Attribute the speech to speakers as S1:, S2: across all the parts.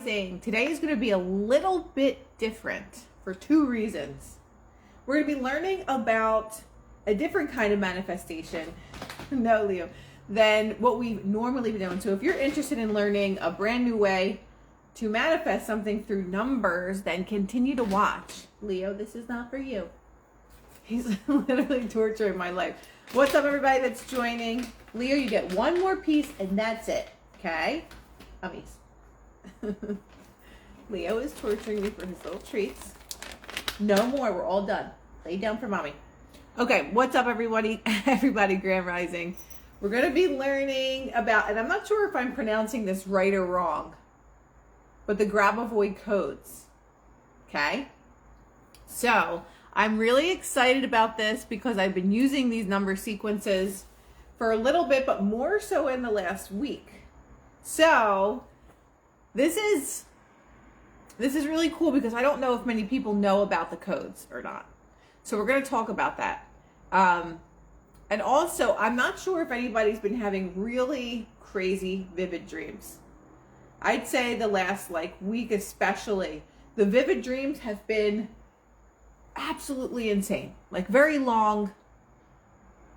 S1: Rising. Today is going to be a little bit different for two reasons. We're going to be learning about a different kind of manifestation, no Leo, than what we've normally been doing. So if you're interested in learning a brand new way to manifest something through numbers, then continue to watch. Leo, this is not for you. He's literally torturing my life. What's up, everybody that's joining? Leo, you get one more piece and that's it. Okay? Ummies. Leo is torturing me for his little treats. No more. We're all done. Lay down for mommy. Okay, what's up, everybody? Everybody, Grand Rising. We're going to be learning about, and I'm not sure if I'm pronouncing this right or wrong, but the Grabovoi Codes. Okay? So, I'm really excited about this because I've been using these number sequences for a little bit, but more so in the last week. So, this is really cool because I don't know if many people know about the codes or not. So we're going to talk about that. And also, I'm not sure if anybody's been having really crazy vivid dreams. I'd say the last week especially, the vivid dreams have been absolutely insane. Like very long,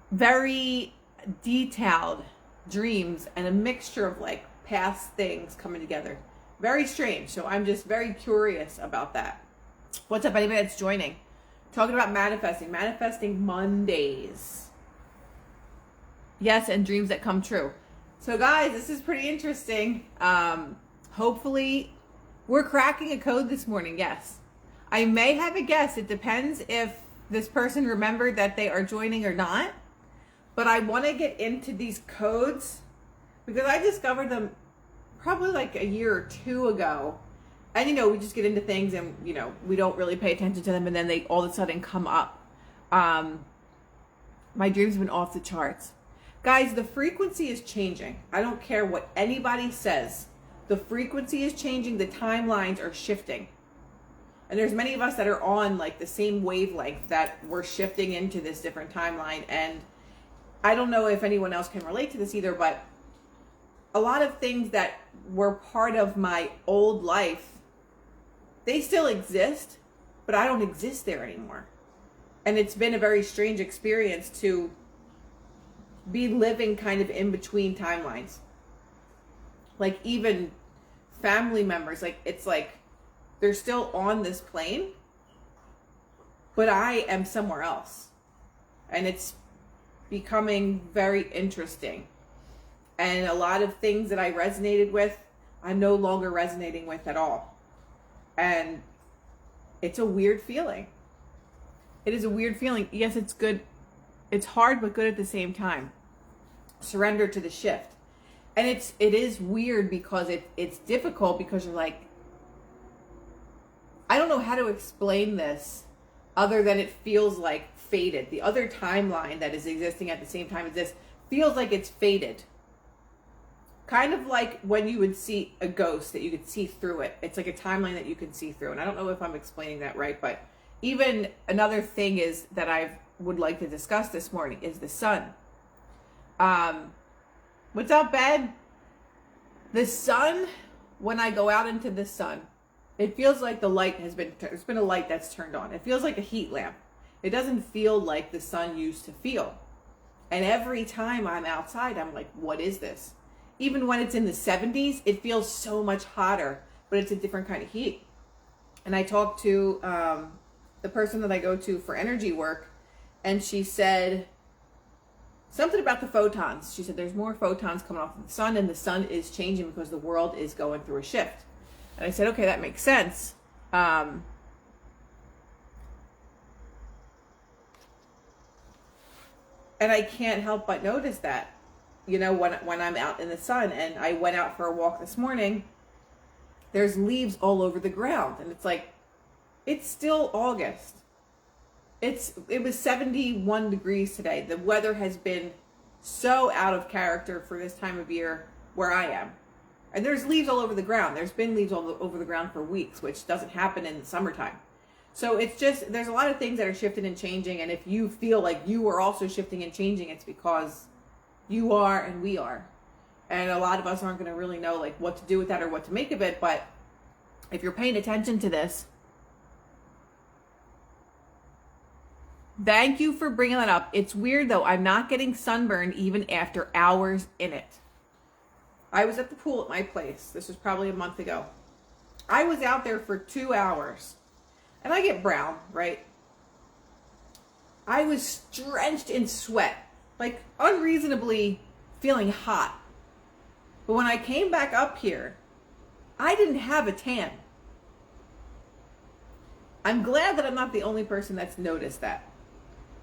S1: very detailed dreams and a mixture of past things coming together. Very strange. So I'm just very curious about that. What's up, anybody that's joining? Talking about manifesting Mondays. Yes, and dreams that come true. So guys, this is pretty interesting. Hopefully we're cracking a code this morning. Yes. I may have a guess. It depends if this person remembered that they are joining or not. But I want to get into these codes because I discovered them probably a year or two ago. And, we just get into things and, we don't really pay attention to them. And then they all of a sudden come up. My dreams have been off the charts. Guys, the frequency is changing. I don't care what anybody says. The frequency is changing. The timelines are shifting. And there's many of us that are on the same wavelength that we're shifting into this different timeline. And I don't know if anyone else can relate to this either, but a lot of things that were part of my old life, they still exist, but I don't exist there anymore. And it's been a very strange experience to be living kind of in between timelines. Even family members, it's they're still on this plane, but I am somewhere else. And it's becoming very interesting. And a lot of things that I resonated with, I'm no longer resonating with at all. And it's a weird feeling. It is a weird feeling. Yes, it's good. It's hard, but good at the same time. Surrender to the shift. And it is weird because it's difficult because you're I don't know how to explain this other than it feels faded. The other timeline that is existing at the same time as this feels like it's faded. Kind of like when you would see a ghost that you could see through it. It's like a timeline that you can see through. And I don't know if I'm explaining that right, but even another thing is that I would like to discuss this morning is the sun. What's up, Ben? The sun, when I go out into the sun, it feels like the light there's been a light that's turned on. It feels like a heat lamp. It doesn't feel like the sun used to feel. And every time I'm outside, I'm like, what is this? Even when it's in the 70s, it feels so much hotter, but it's a different kind of heat. And I talked to the person that I go to for energy work, and she said something about the photons. She said there's more photons coming off of the sun, and the sun is changing because the world is going through a shift. And I said, okay, that makes sense. And I can't help but notice that. When I'm out in the sun, and I went out for a walk this morning, there's leaves all over the ground. And it's still August. It was 71 degrees today. The weather has been so out of character for this time of year where I am. And there's leaves all over the ground. There's been leaves all over the ground for weeks, which doesn't happen in the summertime. So it's just, there's a lot of things that are shifting and changing. And if you feel like you are also shifting and changing, it's because you are and we are. And a lot of us aren't going to really know like what to do with that or what to make of it. But if you're paying attention to this, thank you for bringing that up. It's weird though. I'm not getting sunburned even after hours in it. I was at the pool at my place. This was probably a month ago. I was out there for 2 hours and I get brown, right? I was drenched in sweat, like unreasonably feeling hot. But when I came back up here, I didn't have a tan. I'm glad that I'm not the only person that's noticed that.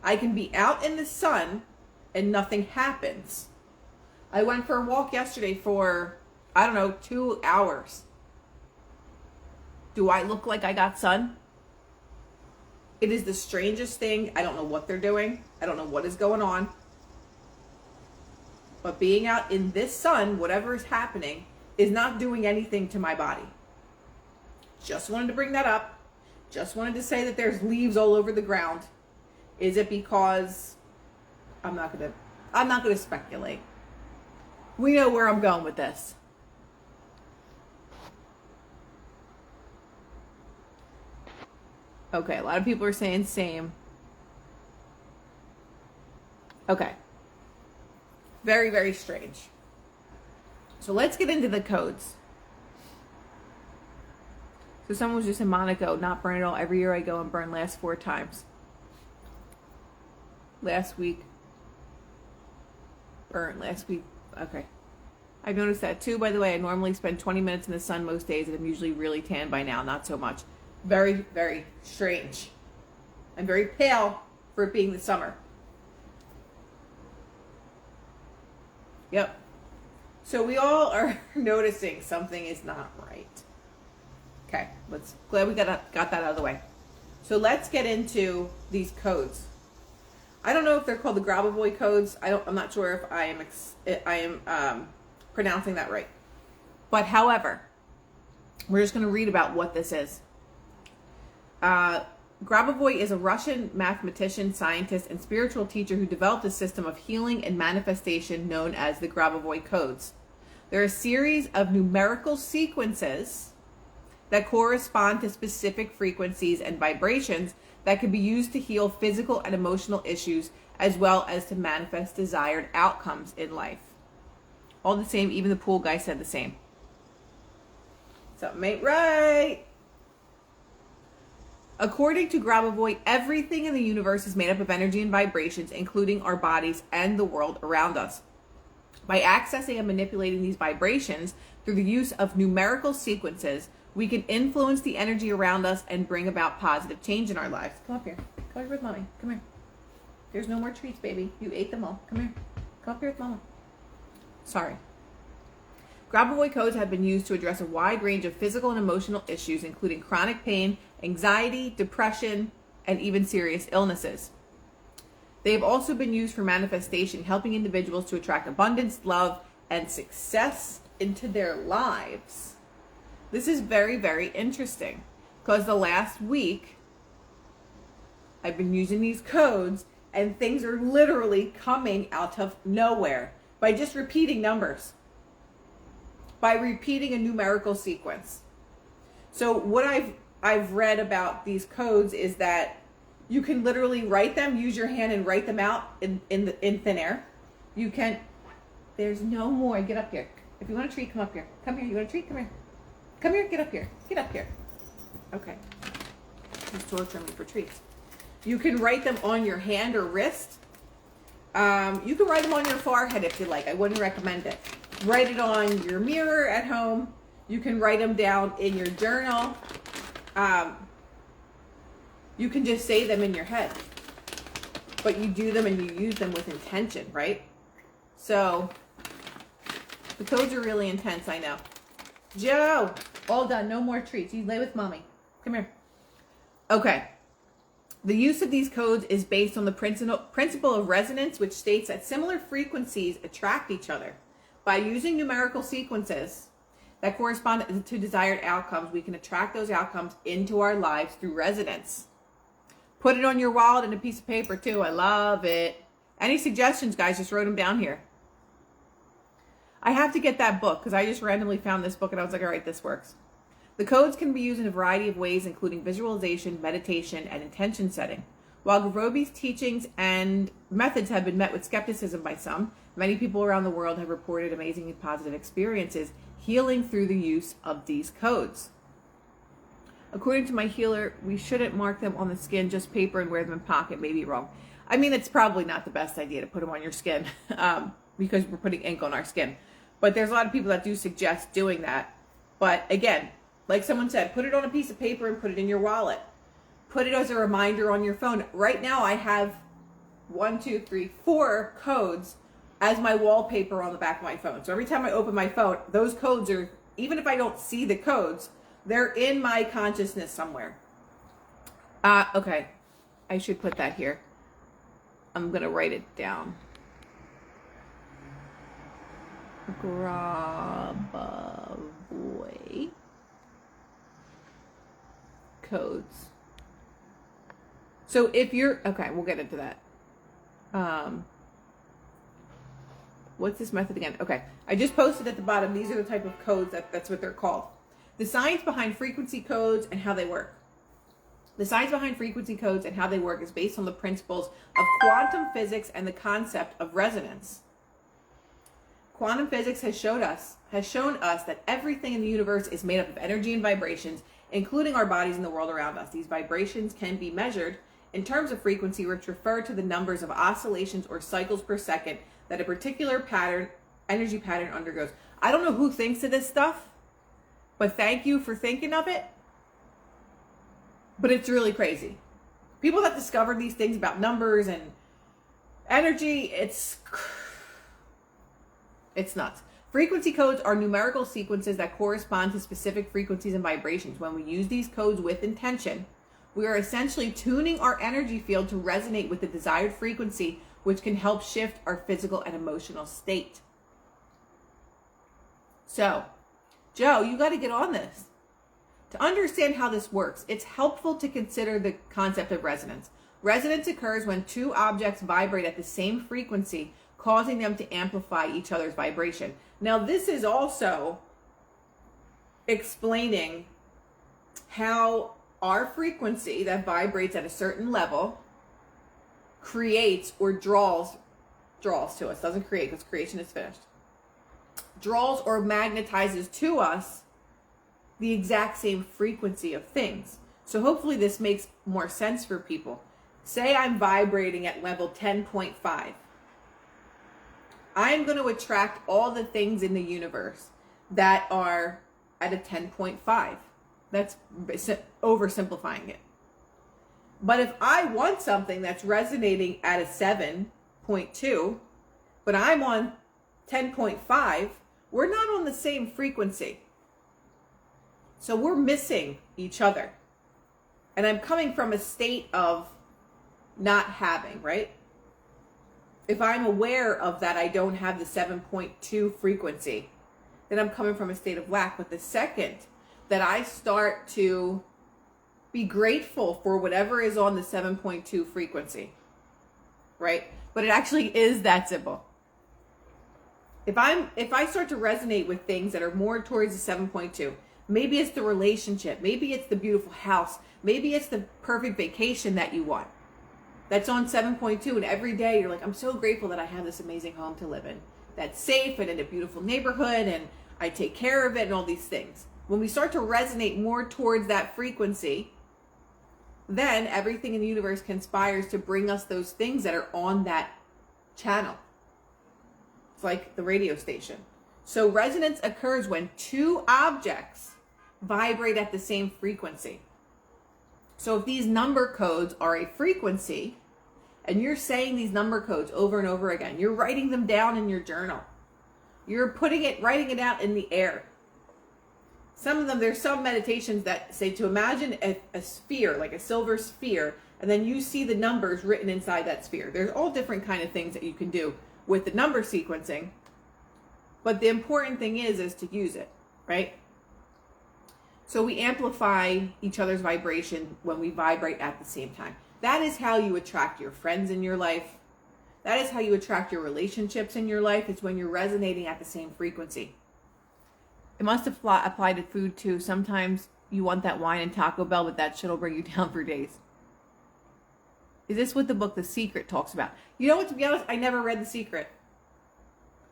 S1: I can be out in the sun and nothing happens. I went for a walk yesterday for, 2 hours. Do I look like I got sun? It is the strangest thing. I don't know what they're doing. I don't know what is going on. But being out in this sun, whatever is happening, is not doing anything to my body. Just wanted to bring that up. Just wanted to say that there's leaves all over the ground. Is it because I'm not gonna speculate. We know where I'm going with this. Okay, a lot of people are saying same. Okay. Very, very strange. So let's get into the codes. So someone was just in Monaco, not burn at all. Every year I go and burn last 4 times. Last week. Burn last week. Okay. I've noticed that too, by the way. I normally spend 20 minutes in the sun most days, and I'm usually really tan by now. Not so much. Very, very strange. I'm very pale for it being the summer. Yep. So we all are noticing something is not right. Okay, glad we got that out of the way. So let's get into these codes. I don't know if they're called the Grabovoi Codes. I'm not sure if I am pronouncing that right. But however, we're just going to read about what this is. Grabovoi is a Russian mathematician, scientist, and spiritual teacher who developed a system of healing and manifestation known as the Grabovoi Codes. They're a series of numerical sequences that correspond to specific frequencies and vibrations that can be used to heal physical and emotional issues as well as to manifest desired outcomes in life. All the same, even the pool guy said the same. Something ain't right. According to Grabovoi, everything in the universe is made up of energy and vibrations, including our bodies and the world around us. By accessing and manipulating these vibrations through the use of numerical sequences, we can influence the energy around us and bring about positive change in our lives. Come up here. Come here with mommy. Come here. There's no more treats, baby. You ate them all. Come here. Come up here with mama. Sorry. Grabovoi codes have been used to address a wide range of physical and emotional issues, including chronic pain, anxiety, depression, and even serious illnesses. They have also been used for manifestation, helping individuals to attract abundance, love, and success into their lives. This is very, very interesting because the last week I've been using these codes and things are literally coming out of nowhere by just repeating numbers, by repeating a numerical sequence. So what I've read about these codes is that you can literally write them, use your hand and write them out in thin air. You can, there's no more, get up here. If you want a treat, come up here. Come here, you want a treat? Come here. Come here, get up here. Get up here. Okay. He's torturing me for treats. You can write them on your hand or wrist. You can write them on your forehead if you like. I wouldn't recommend it. Write it on your mirror at home. You can write them down in your journal. You can just say them in your head. But you do them and you use them with intention, right? So, the codes are really intense, I know. Joe! All done. No more treats. You lay with mommy. Come here. Okay. The use of these codes is based on the principle of resonance, which states that similar frequencies attract each other. By using numerical sequences that correspond to desired outcomes, we can attract those outcomes into our lives through resonance. Put it on your wallet and a piece of paper too. I love it. Any suggestions, guys? Just wrote them down here. I have to get that book because I just randomly found this book and I was like, all right, this works. The codes can be used in a variety of ways, including visualization, meditation, and intention setting. While Grabovoi's teachings and methods have been met with skepticism by some, many people around the world have reported amazing and positive experiences healing through the use of these codes. According to my healer, we shouldn't mark them on the skin, just paper and wear them in pocket. May be wrong. I mean, it's probably not the best idea to put them on your skin because we're putting ink on our skin. But there's a lot of people that do suggest doing that. But again, like someone said, put it on a piece of paper and put it in your wallet. Put it as a reminder on your phone. Right now I have 4 codes as my wallpaper on the back of my phone. So every time I open my phone, those codes are, even if I don't see the codes, they're in my consciousness somewhere. Okay. I should put that here. I'm going to write it down. Grabovoi Codes. So if you're, okay, we'll get into that. What's this method again? Okay, I just posted at the bottom, these are the type of codes, that's what they're called. The science behind frequency codes and how they work. The science behind frequency codes and how they work is based on the principles of quantum physics and the concept of resonance. Quantum physics has shown us that everything in the universe is made up of energy and vibrations, including our bodies and the world around us. These vibrations can be measured in terms of frequency, which refer to the numbers of oscillations or cycles per second that a particular energy pattern undergoes. I don't know who thinks of this stuff, but thank you for thinking of it. But it's really crazy. People that discovered these things about numbers and energy, it's nuts. Frequency codes are numerical sequences that correspond to specific frequencies and vibrations. When we use these codes with intention, we are essentially tuning our energy field to resonate with the desired frequency, which can help shift our physical and emotional state. So, Joe, you got to get on this. To understand how this works, it's helpful to consider the concept of resonance. Resonance occurs when two objects vibrate at the same frequency, causing them to amplify each other's vibration. Now, this is also explaining how our frequency that vibrates at a certain level creates or draws to us. Doesn't create because creation is finished. Draws or magnetizes to us the exact same frequency of things. So hopefully this makes more sense for people. Say I'm vibrating at level 10.5. I am going to attract all the things in the universe that are at a 10.5. That's oversimplifying it. But if I want something that's resonating at a 7.2, but I'm on 10.5, we're not on the same frequency. So we're missing each other. And I'm coming from a state of not having, right? If I'm aware of that, I don't have the 7.2 frequency, then I'm coming from a state of lack. But the second that I start to be grateful for whatever is on the 7.2 frequency, right? But it actually is that simple. If I start to resonate with things that are more towards the 7.2, maybe it's the relationship, maybe it's the beautiful house, maybe it's the perfect vacation that you want. That's on 7.2, and every day you're like, I'm so grateful that I have this amazing home to live in. That's safe and in a beautiful neighborhood, and I take care of it and all these things. When we start to resonate more towards that frequency, then everything in the universe conspires to bring us those things that are on that channel. It's like the radio station. So resonance occurs when two objects vibrate at the same frequency. So if these number codes are a frequency, and you're saying these number codes over and over again, you're writing them down in your journal. You're writing it out in the air. Some of them, there's some meditations that say to imagine a sphere, like a silver sphere, and then you see the numbers written inside that sphere. There's all different kind of things that you can do with the number sequencing. But the important thing is to use it, right? So we amplify each other's vibration when we vibrate at the same time. That is how you attract your friends in your life. That is how you attract your relationships in your life. It's when you're resonating at the same frequency. It must apply to food too. Sometimes you want that wine and Taco Bell, but that shit'll bring you down for days. Is this what the book The Secret talks about? You know what, to be honest, I never read The Secret.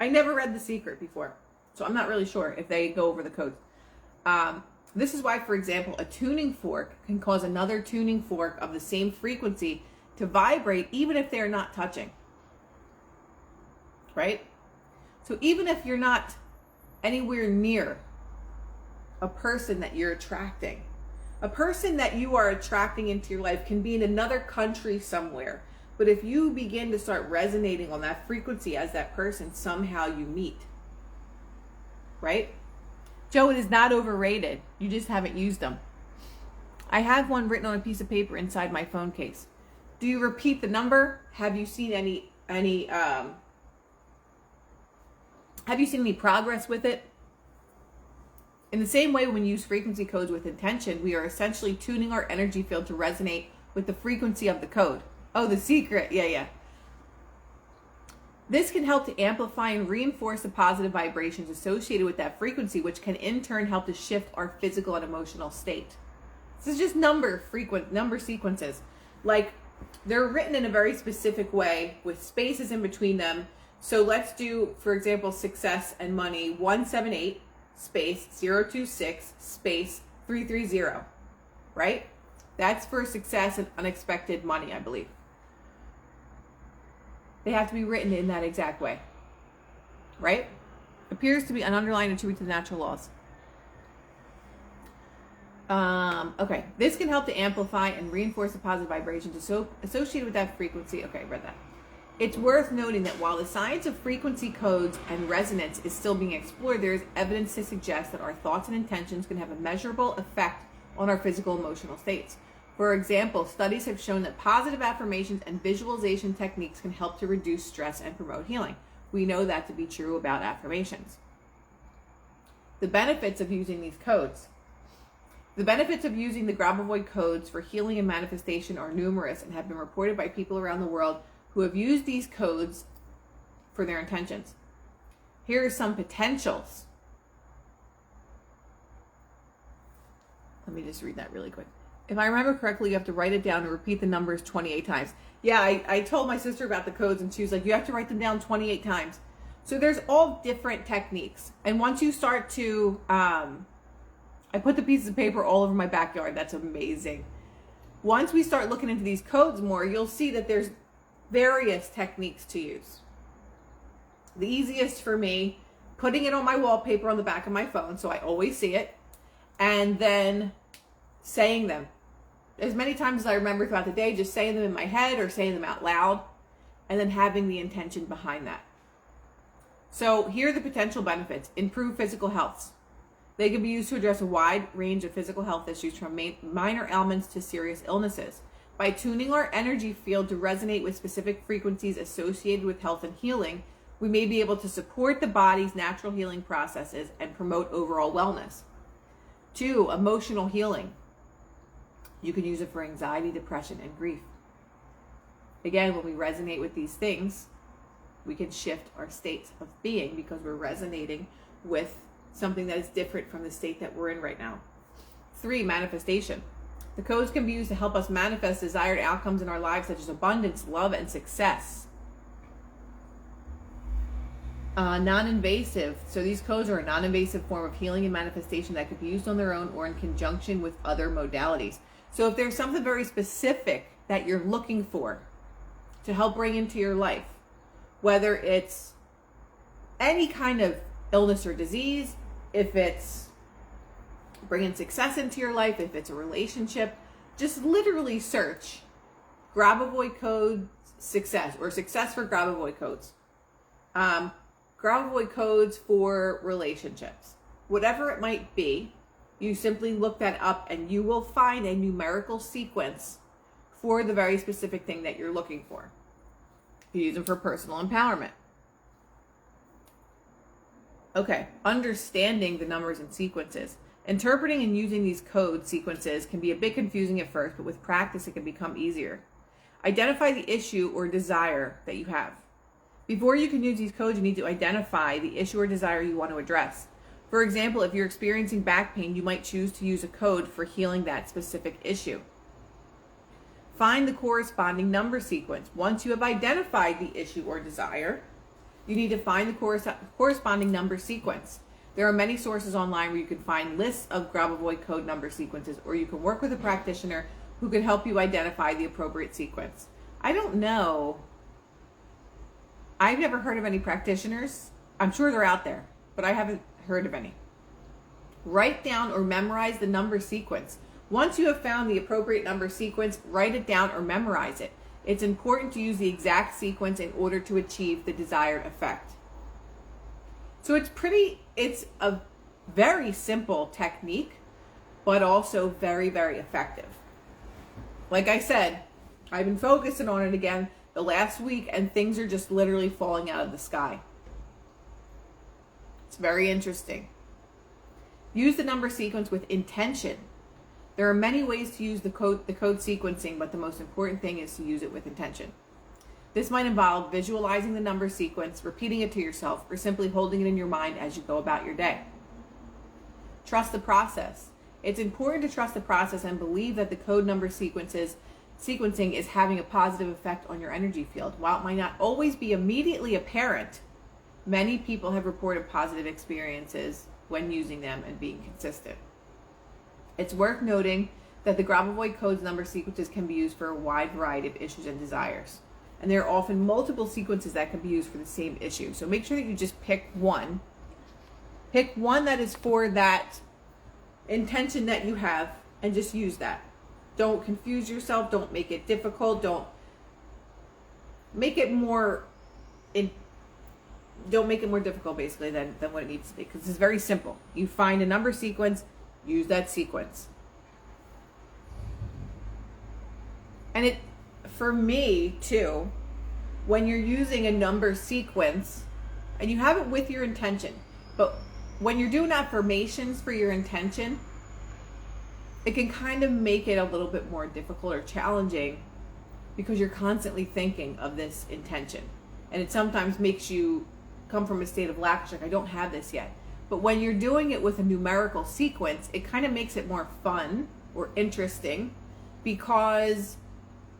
S1: I never read The Secret before. So I'm not really sure if they go over the codes. This is why, for example, a tuning fork can cause another tuning fork of the same frequency to vibrate even if they're not touching. Right? So even if you're not anywhere near a person that you're attracting, a person that you are attracting into your life can be in another country somewhere. But if you begin to start resonating on that frequency as that person, somehow you meet. Right? Joe, it is not overrated. You just haven't used them. I have one written on a piece of paper inside my phone case. Do you repeat the number? Have you seen any progress with it? In the same way, when we use frequency codes with intention, we are essentially tuning our energy field to resonate with the frequency of the code. Oh, The Secret. Yeah. This can help to amplify and reinforce the positive vibrations associated with that frequency, which can in turn help to shift our physical and emotional state. This is just number sequences. Like, they're written in a very specific way with spaces in between them. So let's do, for example, success and money, 178 space 026 space 330, right? That's for success and unexpected money, I believe. They have to be written in that exact way, right? Appears to be an underlying attribute to the natural laws. Okay, this can help to amplify and reinforce the positive vibrations associated with that frequency. Okay, read that. It's worth noting that while the science of frequency codes and resonance is still being explored, there is evidence to suggest that our thoughts and intentions can have a measurable effect on our physical emotional states. For example, studies have shown that positive affirmations and visualization techniques can help to reduce stress and promote healing. We know that to be true about affirmations. The benefits of using these codes. The benefits of using the Grabovoi Codes for healing and manifestation are numerous and have been reported by people around the world who have used these codes for their intentions. Here are some potentials. Let me just read that really quick. If I remember correctly, you have to write it down and repeat the numbers 28 times. Yeah, I told my sister about the codes and she was like, you have to write them down 28 times. So there's all different techniques. And once you start to, I put the pieces of paper all over my backyard. That's amazing. Once we start looking into these codes more, you'll see that there's various techniques to use. The easiest for me, putting it on my wallpaper on the back of my phone so I always see it, and then saying them as many times as I remember throughout the day, just saying them in my head or saying them out loud, and then having the intention behind that. So here are the potential benefits. Improve physical health. They can be used to address a wide range of physical health issues, from minor ailments to serious illnesses. By tuning our energy field to resonate with specific frequencies associated with health and healing, we may be able to support the body's natural healing processes and promote overall wellness. 2, emotional healing. You can use it for anxiety, depression, and grief. Again, when we resonate with these things, we can shift our states of being because we're resonating with something that is different from the state that we're in right now. 3, manifestation. The codes can be used to help us manifest desired outcomes in our lives, such as abundance, love, and success. Non-invasive. So these codes are a non-invasive form of healing and manifestation that could be used on their own or in conjunction with other modalities. So if there's something very specific that you're looking for to help bring into your life, whether it's any kind of illness or disease, if it's bringing success into your life, if it's a relationship, just literally search Grabovoi Codes success or success for Grabovoi Codes. Grabovoi Codes for relationships. Whatever it might be, you simply look that up and you will find a numerical sequence for the very specific thing that you're looking for. You use them for personal empowerment. Okay, understanding the numbers and sequences. Interpreting and using these code sequences can be a bit confusing at first, but with practice it can become easier. Identify the issue or desire that you have. Before you can use these codes, you need to identify the issue or desire you want to address. For example, if you're experiencing back pain, you might choose to use a code for healing that specific issue. Find the corresponding number sequence. Once you have identified the issue or desire, you need to find the corresponding number sequence. There are many sources online where you can find lists of Grabovoi code number sequences, or you can work with a practitioner who can help you identify the appropriate sequence. I don't know. I've never heard of any practitioners. I'm sure they're out there, but I haven't heard of any. Write down or memorize the number sequence. Once you have found the appropriate number sequence, write it down or memorize it. It's important to use the exact sequence in order to achieve the desired effect. So it's a very simple technique, but also very, very effective. Like I said, I've been focusing on it again the last week, and things are just literally falling out of the sky. It's very interesting. Use the number sequence with intention. There are many ways to use the code sequencing, but the most important thing is to use it with intention. This might involve visualizing the number sequence, repeating it to yourself, or simply holding it in your mind as you go about your day. Trust the process. It's important to trust the process and believe that the code number sequencing is having a positive effect on your energy field. While it might not always be immediately apparent, many people have reported positive experiences when using them and being consistent. It's worth noting that the Grabovoi Codes number sequences can be used for a wide variety of issues and desires. And there are often multiple sequences that can be used for the same issue. So make sure that you just pick one. Pick one that is for that intention that you have and just use that. Don't confuse yourself. Don't make it difficult. Don't make it more difficult basically than what it needs to be, because it's very simple. You find a number sequence, use that sequence. And it, for me too, when you're using a number sequence and you have it with your intention, but when you're doing affirmations for your intention, it can kind of make it a little bit more difficult or challenging because you're constantly thinking of this intention. And it sometimes makes you come from a state of lack, like I don't have this yet. But when you're doing it with a numerical sequence, it kind of makes it more fun or interesting because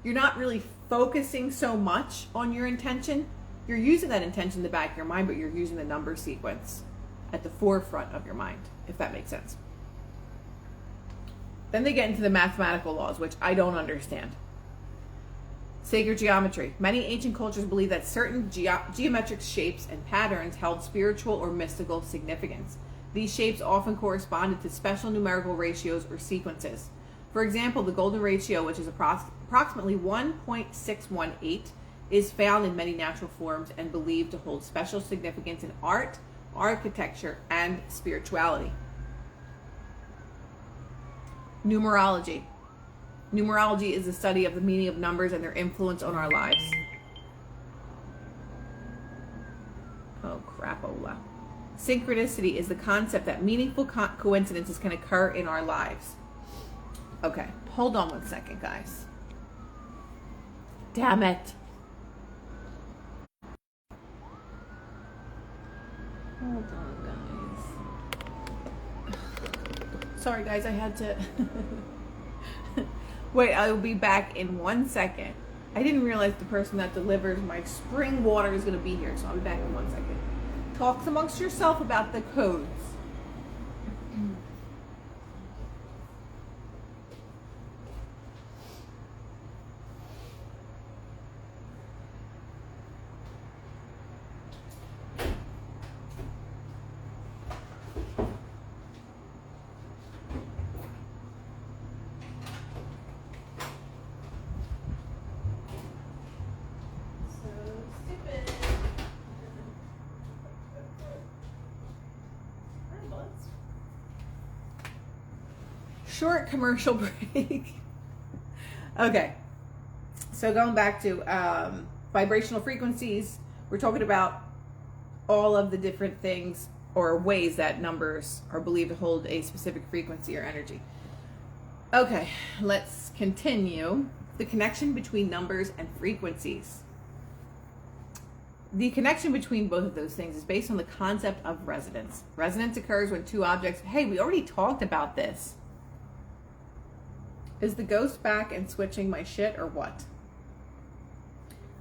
S1: you're not really focusing so much on your intention. You're using that intention in the back of your mind, but you're using the number sequence at the forefront of your mind, if that makes sense. Then they get into the mathematical laws, which I don't understand. Sacred geometry. Many ancient cultures believe that certain geometric shapes and patterns held spiritual or mystical significance. These shapes often corresponded to special numerical ratios or sequences. For example, the golden ratio, which is approximately 1.618, is found in many natural forms and believed to hold special significance in art, architecture, and spirituality. Numerology. Numerology is the study of the meaning of numbers and their influence on our lives. Oh, crapola. Synchronicity is the concept that meaningful coincidences can occur in our lives. Okay, hold on one second, guys. Damn it. Hold on, guys. Sorry, guys, I had to... Wait, I will be back in 1 second. I didn't realize the person that delivers my spring water is going to be here, so I'll be back in 1 second. Talk amongst yourself about the codes. Short commercial break. Okay, so going back to vibrational frequencies, we're talking about all of the different things or ways that numbers are believed to hold a specific frequency or energy. Okay, let's continue. The connection between numbers and frequencies. the connection between both of those things is based on the concept of resonance. Resonance occurs when two objects, hey, we already talked about this. Is the ghost back and switching my shit or what?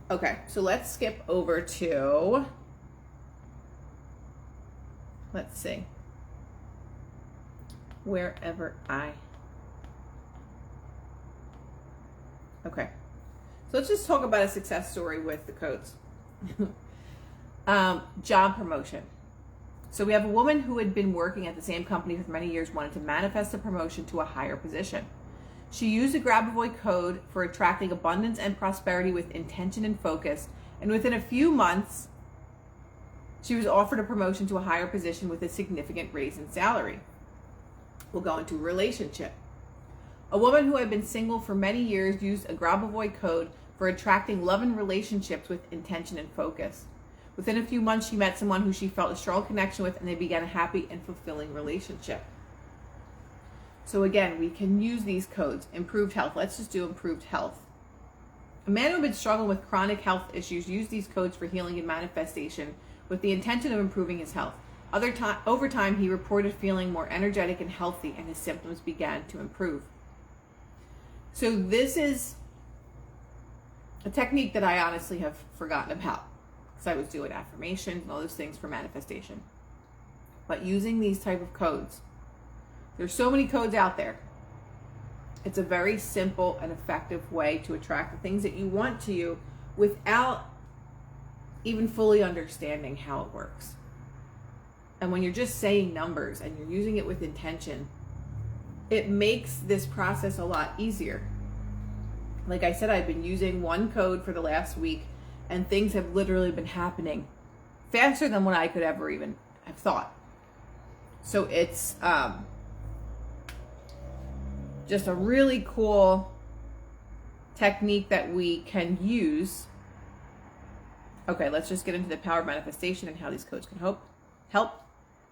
S1: Okay, so let's skip over to, let's see, wherever okay. So let's just talk about a success story with the codes. Job promotion. So we have a woman who had been working at the same company for many years, wanted to manifest a promotion to a higher position. She used the Grabovoi Code for attracting abundance and prosperity with intention and focus. And within a few months, she was offered a promotion to a higher position with a significant raise in salary. We'll go into relationship. A woman who had been single for many years used a Grabovoi Code for attracting love and relationships with intention and focus. Within a few months, she met someone who she felt a strong connection with, and they began a happy and fulfilling relationship. So again, we can use these codes. Improved health. Let's just do improved health. A man who had been struggling with chronic health issues used these codes for healing and manifestation with the intention of improving his health. Over time, he reported feeling more energetic and healthy, and his symptoms began to improve. So this is a technique that I honestly have forgotten about, because I was doing affirmations and all those things for manifestation. But using these type of codes, there's so many codes out there. It's a very simple and effective way to attract the things that you want to you without even fully understanding how it works. And when you're just saying numbers and you're using it with intention, it makes this process a lot easier. Like I said, I've been using one code for the last week, and things have literally been happening faster than what I could ever even have thought. So it's just a really cool technique that we can use. Okay, let's just get into the power of manifestation and how these codes can help.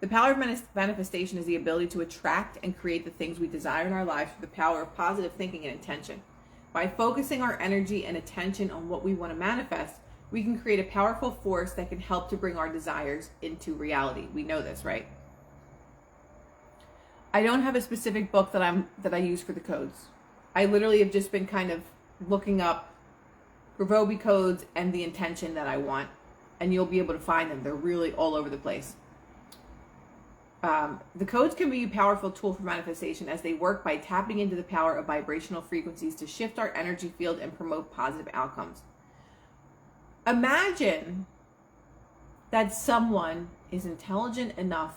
S1: The power of manifestation is the ability to attract and create the things we desire in our lives through the power of positive thinking and intention. By focusing our energy and attention on what we want to manifest, we can create a powerful force that can help to bring our desires into reality. We know this, right? I don't have a specific book that I use for the codes. I literally have just been kind of looking up Grabovoi Codes and the intention that I want, and you'll be able to find them. They're really all over the place. The codes can be a powerful tool for manifestation as they work by tapping into the power of vibrational frequencies to shift our energy field and promote positive outcomes. Imagine that someone is intelligent enough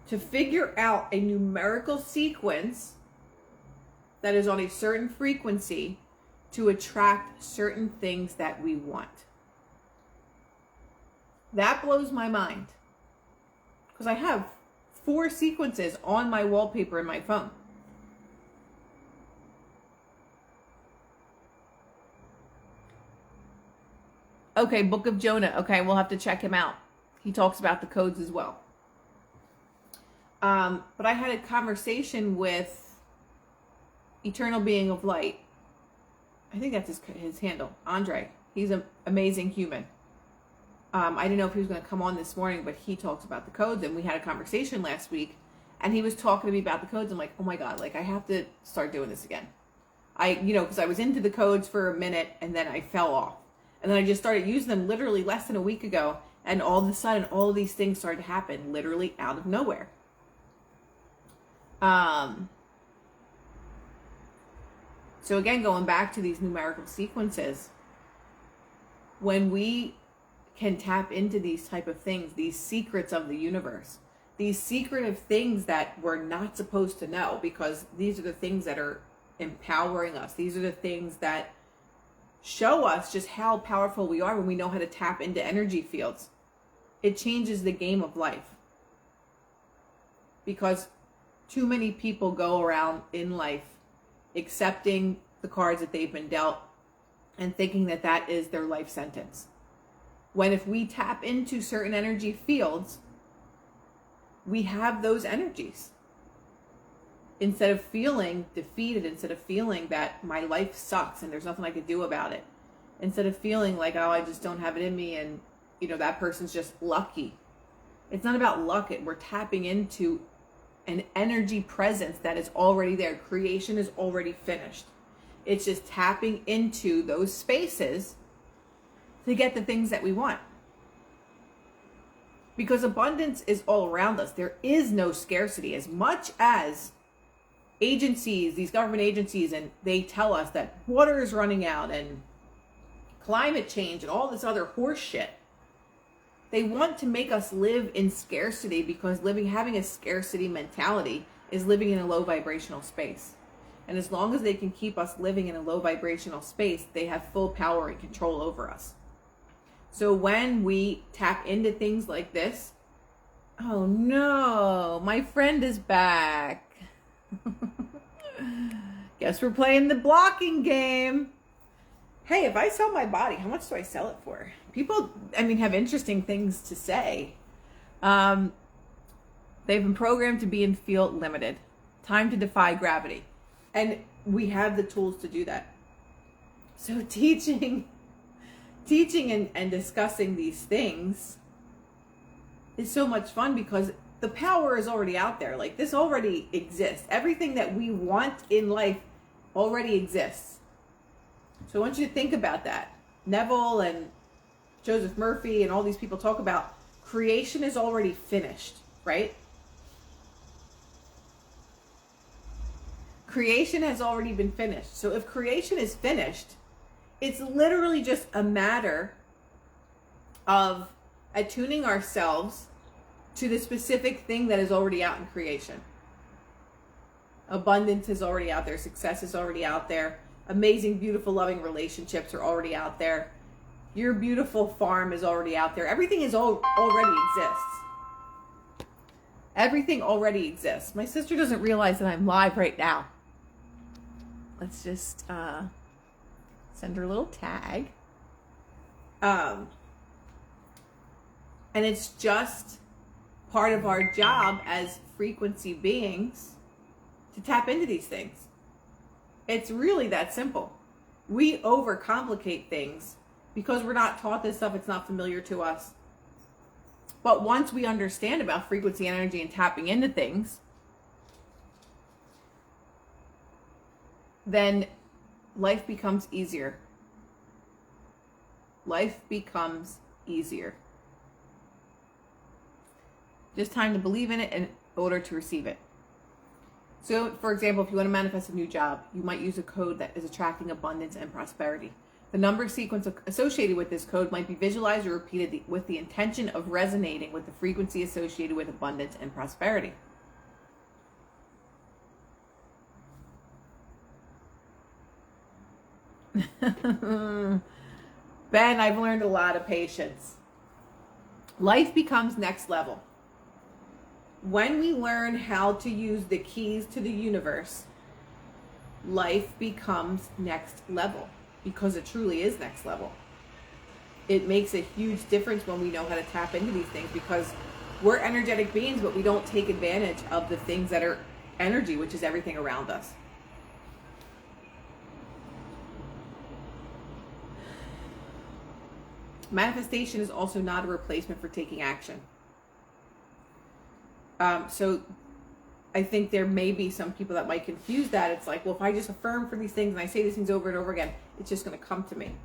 S1: to figure out a numerical sequence that is on a certain frequency to attract certain things that we want. That blows my mind, because I have 4 sequences on my wallpaper in my phone. Okay, Book of Jonah. Okay, we'll have to check him out. He talks about the codes as well. But I had a conversation with Eternal Being of Light. I think that's his handle, Andre. He's an amazing human. I didn't know if he was going to come on this morning, but he talks about the codes, and we had a conversation last week, and he was talking to me about the codes. I'm like, oh my God, like I have to start doing this again. Because I was into the codes for a minute, and then I fell off. And then I just started using them literally less than a week ago, and all of a sudden, all of these things started to happen literally out of nowhere. So again, going back to these numerical sequences, when we can tap into these type of things, these secrets of the universe, these secretive things that we're not supposed to know, because these are the things that are empowering us. These are the things that show us just how powerful we are when we know how to tap into energy fields. It changes the game of life, because too many people go around in life accepting the cards that they've been dealt and thinking that that is their life sentence. When if we tap into certain energy fields, we have those energies. Instead of feeling defeated, instead of feeling that my life sucks and there's nothing I could do about it, instead of feeling like, oh, I just don't have it in me and that person's just lucky. It's not about luck. We're tapping into an energy presence that is already there. Creation is already finished. It's just tapping into those spaces to get the things that we want. Because abundance is all around us. There is no scarcity. As much as agencies, these government agencies, and they tell us that water is running out and climate change and all this other horse shit, they want to make us live in scarcity, because having a scarcity mentality is living in a low vibrational space. And as long as they can keep us living in a low vibrational space, they have full power and control over us. So when we tap into things like this, oh no, my friend is back. Guess we're playing the blocking game. Hey, if I sell my body, how much do I sell it for? People, have interesting things to say. They've been programmed to be and feel limited. Time to defy gravity. And we have the tools to do that. So teaching and discussing these things is so much fun, because the power is already out there. Like, this already exists. Everything that we want in life already exists. So I want you to think about that. Neville and Joseph Murphy and all these people talk about creation is already finished, right? Creation has already been finished. So if creation is finished, it's literally just a matter of attuning ourselves to the specific thing that is already out in creation. Abundance is already out there. Success is already out there. Amazing, beautiful, loving relationships are already out there. Your beautiful farm is already out there. Everything already exists. Everything already exists. My sister doesn't realize that I'm live right now. Let's just send her a little tag. And it's just part of our job as frequency beings to tap into these things. It's really that simple. We overcomplicate things because we're not taught this stuff. It's not familiar to us. But once we understand about frequency, energy, and tapping into things, then life becomes easier. Life becomes easier. Just time to believe in it in order to receive it. So, for example, if you want to manifest a new job, you might use a code that is attracting abundance and prosperity. The number sequence associated with this code might be visualized or repeated with the intention of resonating with the frequency associated with abundance and prosperity. Ben, I've learned a lot of patience. Life becomes next level. When we learn how to use the keys to the universe, life becomes next level, because it truly is next level. It makes a huge difference when we know how to tap into these things, because we're energetic beings, but we don't take advantage of the things that are energy, which is everything around us. Manifestation is also not a replacement for taking action. So I think there may be some people that might confuse that. It's like, well, if I just affirm for these things and I say these things over and over again, it's just going to come to me.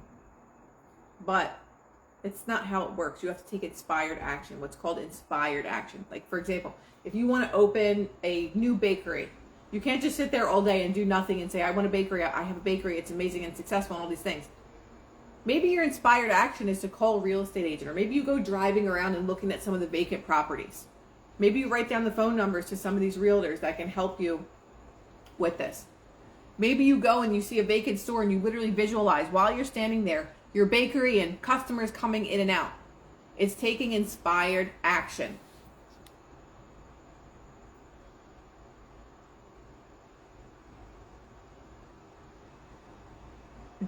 S1: But it's not how it works. You have to take inspired action, what's called inspired action. Like, for example, if you want to open a new bakery, you can't just sit there all day and do nothing and say, I want a bakery, I have a bakery, it's amazing and successful and all these things. Maybe your inspired action is to call a real estate agent, or maybe you go driving around and looking at some of the vacant properties. Maybe you write down the phone numbers to some of these realtors that can help you with this. Maybe you go and you see a vacant store and you literally visualize while you're standing there, your bakery and customers coming in and out. It's taking inspired action.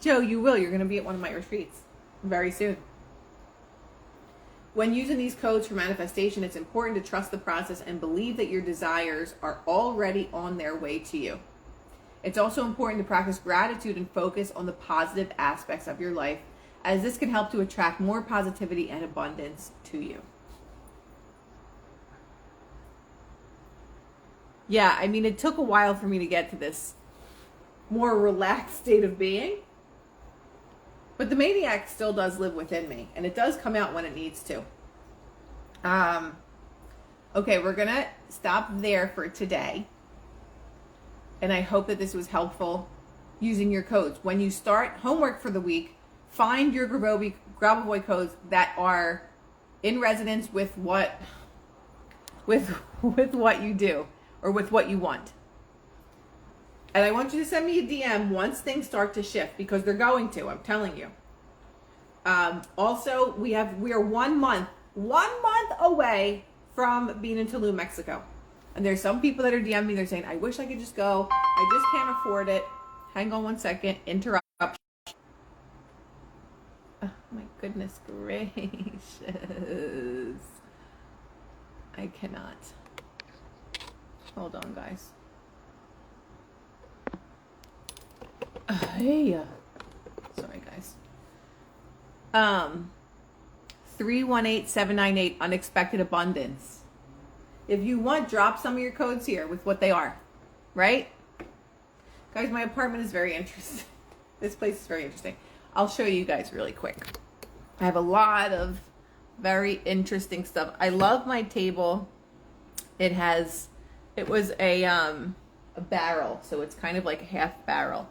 S1: Joe, you will. You're going to be at one of my retreats very soon. When using these codes for manifestation, it's important to trust the process and believe that your desires are already on their way to you. It's also important to practice gratitude and focus on the positive aspects of your life, as this can help to attract more positivity and abundance to you. Yeah, I mean, it took a while for me to get to this more relaxed state of being, but the maniac still does live within me, and it does come out when it needs to. Okay, we're gonna stop there for today, and I hope that this was helpful using your codes. When you start homework for the week, find your Grabovoi codes that are in resonance with what you do or with what you want. And I want you to send me a DM once things start to shift, because they're going to, I'm telling you. Also, we are 1 month away from being in Tulum, Mexico. And there's some people that are DMing me, they're saying, I wish I could just go. I just can't afford it. Hang on 1 second. Interrupt. Oh, my goodness gracious. I cannot. Hold on, guys. Hey. Sorry, guys. 318798 unexpected abundance. If you want, drop some of your codes here with what they are, right? Guys, my apartment is very interesting. This place is very interesting. I'll show you guys really quick. I have a lot of very interesting stuff. I love my table. It was a barrel, so it's kind of like a half barrel.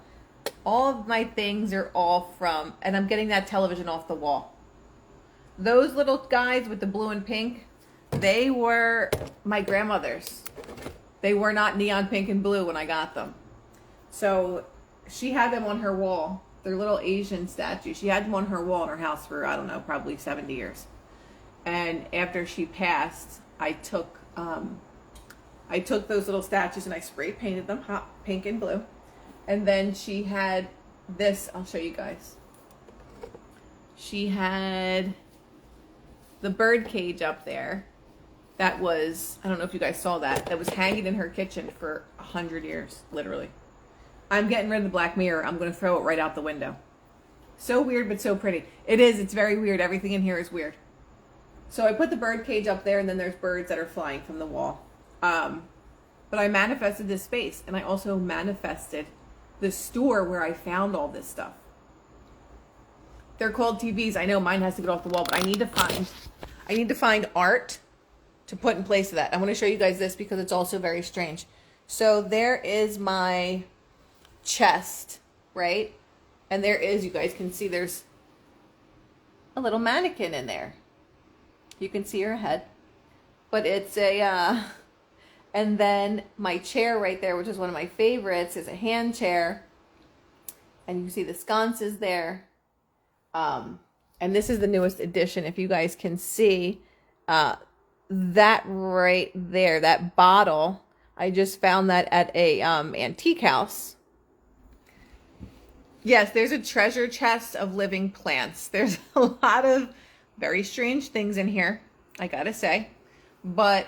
S1: All of my things are all from, and I'm getting that television off the wall. Those little guys with the blue and pink, they were my grandmother's. They were not neon pink and blue when I got them. So she had them on her wall. They're little Asian statues. She had them on her wall in her house for, I don't know, probably 70 years. And after she passed, I took those little statues and I spray painted them hot pink and blue. And then she had this, I'll show you guys. She had the bird cage up there. That was, I don't know if you guys saw that. That was hanging in her kitchen for 100 years, literally. I'm getting rid of the black mirror. I'm going to throw it right out the window. So weird, but so pretty. It is. It's very weird. Everything in here is weird. So I put the bird cage up there, and then there's birds that are flying from the wall. But I manifested this space, and I also manifested the store where I found all this stuff. They're called TVs. I know mine has to get off the wall, but I need to find art to put in place of that. I want to show you guys this because it's also very strange. So there is my chest, right? And there is, you guys can see there's a little mannequin in there. You can see her head. But it's and then my chair right there, which is one of my favorites, is a hand chair. And you can see the sconces there. And this is the newest edition. If you guys can see that right there, that bottle, I just found that at a antique house. Yes, there's a treasure chest of living plants. There's a lot of very strange things in here, I gotta say. But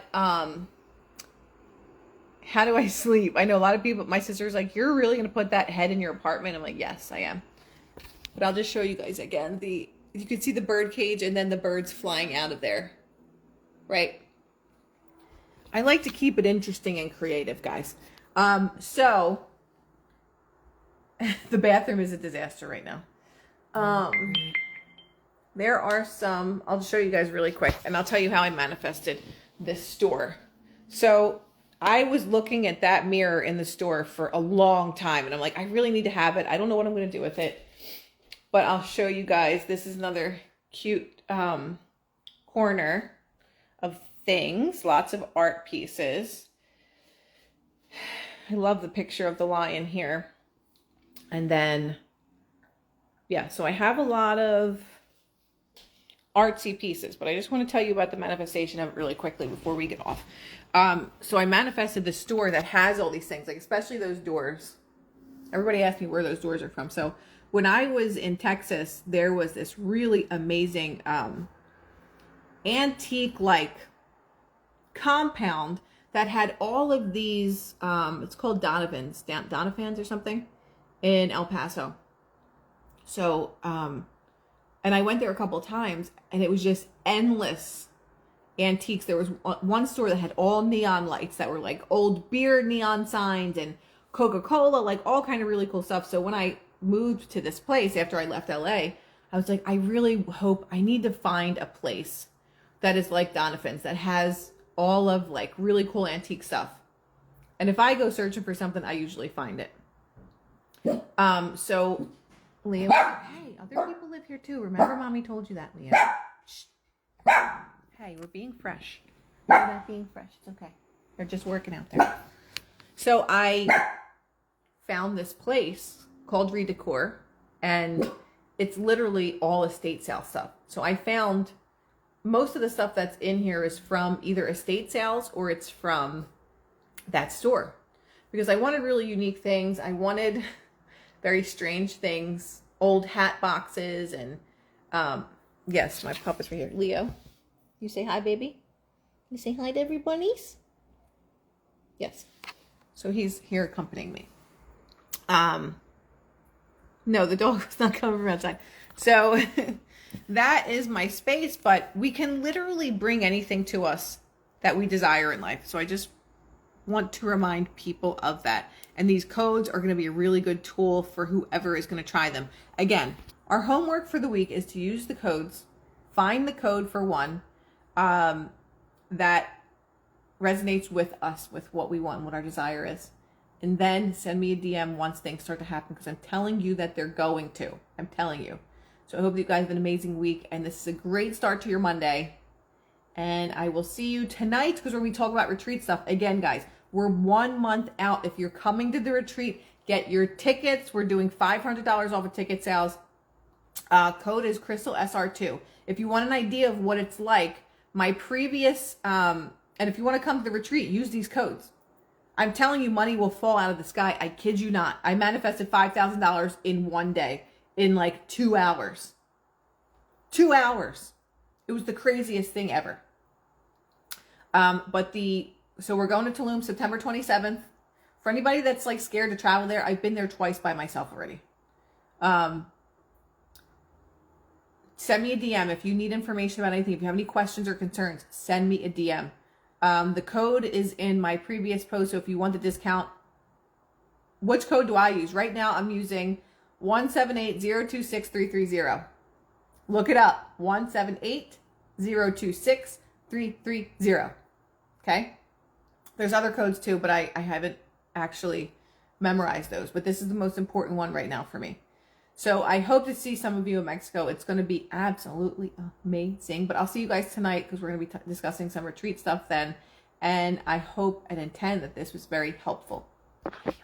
S1: how do I sleep? I know a lot of people, my sister's like, you're really gonna put that head in your apartment? I'm like, yes, I am. But I'll just show you guys again. You can see the bird cage and then the birds flying out of there. Right? I like to keep it interesting and creative, guys. So the bathroom is a disaster right now. There are some, I'll show you guys really quick, and I'll tell you how I manifested this store. So I was looking at that mirror in the store for a long time, and I'm like, I really need to have it. I don't know what I'm going to do with it, but I'll show you guys. This is another cute corner of things, lots of art pieces. I love the picture of the lion here. And then, yeah, so I have a lot of artsy pieces, but I just want to tell you about the manifestation of it really quickly before we get off. So I manifested the store that has all these things, like especially those doors. Everybody asked me where those doors are from. So when I was in Texas, there was this really amazing antique-like compound that had all of these, it's called Donovans or something, in El Paso. So And I went there a couple of times, and it was just endless antiques. There was one store that had all neon lights that were like old beer neon signs and Coca-Cola, like all kind of really cool stuff. So when I moved to this place after I left LA, I was like, I really hope I need to find a place that is like Donovan's, that has all of like really cool antique stuff. And if I go searching for something, I usually find it. So Leo, hey, other people live here too. Remember, mommy told you that, Leo. Shh. Hey, we're being fresh. We're not being fresh. It's okay. They're just working out there. So I found this place called Redecor, and it's literally all estate sale stuff. So I found most of the stuff that's in here is from either estate sales or it's from that store, because I wanted really unique things. I wanted very strange things, old hat boxes, and yes, my puppet's right here. Leo, you say hi, baby. You say hi to everybody's. Yes. So he's here accompanying me. No, the dog was not coming from outside. So that is my space, but we can literally bring anything to us that we desire in life. So I just want to remind people of that. And these codes are going to be a really good tool for whoever is going to try them. Again, our homework for the week is to use the codes, find the code for one that resonates with us, with what we want, what our desire is. And then send me a DM once things start to happen, because I'm telling you that they're going to. I'm telling you. So I hope you guys have an amazing week, and this is a great start to your Monday. And I will see you tonight, because we're going to talk about retreat stuff. Again, guys, we're 1 month out. If you're coming to the retreat, get your tickets. We're doing $500 off of ticket sales. Code is Crystal SR2. If you want an idea of what it's like, my previous, and if you want to come to the retreat, use these codes. I'm telling you, money will fall out of the sky. I kid you not. I manifested $5,000 in one day, in like 2 hours. 2 hours. It was the craziest thing ever. So we're going to Tulum September 27th. For anybody that's like scared to travel there, I've been there twice by myself already. Send me a DM if you need information about anything. If you have any questions or concerns, send me a DM. The code is in my previous post, so if you want the discount, which code do I use? Right now, I'm using 178026330. Look it up, 178026330. Okay? There's other codes too, but I haven't actually memorized those. But this is the most important one right now for me. So I hope to see some of you in Mexico. It's going to be absolutely amazing. But I'll see you guys tonight, because we're going to be discussing some retreat stuff then. And I hope and intend that this was very helpful. Adios.